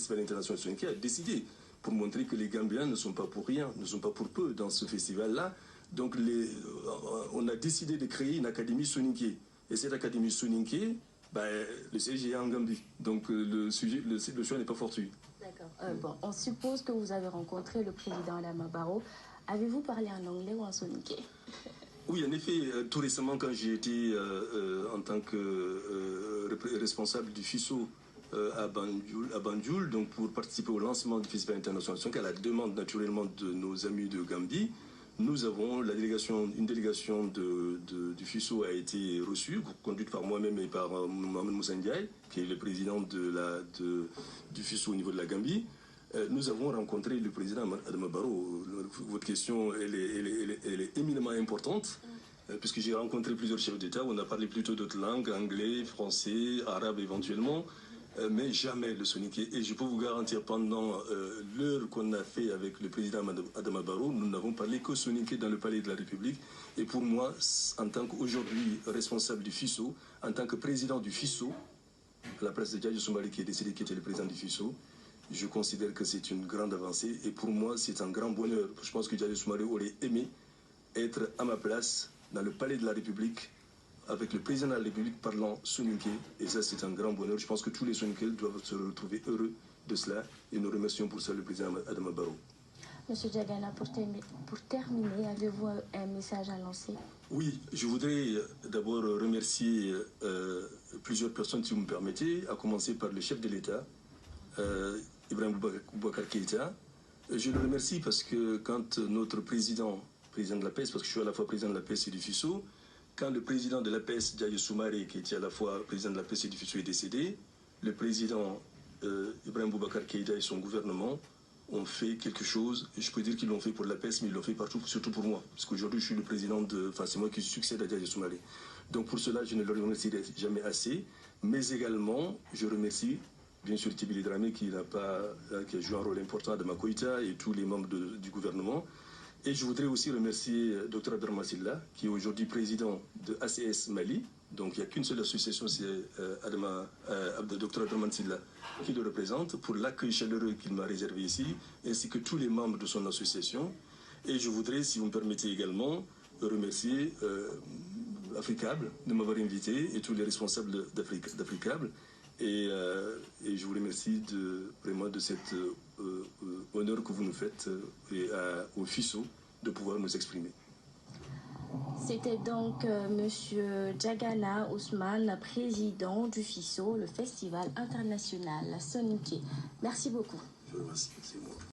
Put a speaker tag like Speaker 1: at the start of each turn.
Speaker 1: Festival international soninké a décidé pour montrer que les Gambiens ne sont pas pour rien, ne sont pas pour peu dans ce festival-là. Donc on a décidé de créer une académie soninké. Et cette académie soninké, le siège est en Gambie. Donc le choix n'est pas fortuit.
Speaker 2: D'accord. Bon, on suppose que vous avez rencontré le président Adama Barrow. Avez-vous parlé en anglais ou en soninké?
Speaker 1: Oui, en effet, tout récemment, quand j'ai été en tant que responsable du FISO à Banjul, donc pour participer au lancement du Festival international, à la demande naturellement de nos amis de Gambie, nous avons une délégation du FISO a été reçue, conduite par moi-même et par Mohamed Moussa Ndiaye, qui est le président du FISO au niveau de la Gambie. Nous avons rencontré le président Adama Barrow. Votre question, elle est éminemment importante, puisque j'ai rencontré plusieurs chefs d'État. On a parlé plutôt d'autres langues, anglais, français, arabe éventuellement, mais jamais le soninké. Et je peux vous garantir, pendant l'heure qu'on a fait avec le président Adama Barrow, nous n'avons parlé que soninké dans le palais de la République. Et pour moi, en tant qu'aujourd'hui responsable du FISO, en tant que président du FISO, à la place de Djadji Soumaré qui est décédé, qui était le président du FISO, je considère que c'est une grande avancée et pour moi c'est un grand bonheur. Je pense que Djadji Soumaré aurait aimé être à ma place dans le palais de la République avec le président de la République parlant soninké et ça c'est un grand bonheur. Je pense que tous les soninké doivent se retrouver heureux de cela et nous remercions pour ça le président Adama Barrow.
Speaker 2: Monsieur Diagana, pour terminer, avez-vous un message à lancer? Oui,
Speaker 1: je voudrais d'abord remercier plusieurs personnes si vous me permettez, à commencer par le chef de l'État, Ibrahim Boubacar Keïta. Je le remercie parce que quand notre président de la PES, parce que je suis à la fois président de la PES et du FISO, quand le président de la PES, Djadji Soumaré, qui était à la fois président de la PES et du FISO, est décédé, le président Ibrahim Boubacar Keïta et son gouvernement ont fait quelque chose, et je peux dire qu'ils l'ont fait pour la PES, mais ils l'ont fait partout, surtout pour moi, parce qu'aujourd'hui je suis le président c'est moi qui succède à Djadji Soumaré. Donc pour cela, je ne le remercierai jamais assez, mais également, je remercie bien sûr Tibili Dramé qui a joué un rôle important à Adama Koïta et tous les membres du gouvernement. Et je voudrais aussi remercier Dr Abderrahmane Sylla, qui est aujourd'hui président de ACS Mali. Donc il n'y a qu'une seule association, c'est Dr Abderrahmane Sylla qui le représente, pour l'accueil chaleureux qu'il m'a réservé ici, ainsi que tous les membres de son association. Et je voudrais, si vous me permettez également, remercier Africable de m'avoir invité et tous les responsables d'Africable. Et je vous remercie vraiment de cet honneur que vous nous faites au FISO de pouvoir nous exprimer.
Speaker 2: C'était donc Monsieur Diagana Ousmane, président du FISO, le Festival international soninké. Merci beaucoup.
Speaker 1: Je vous remercie, c'est moi.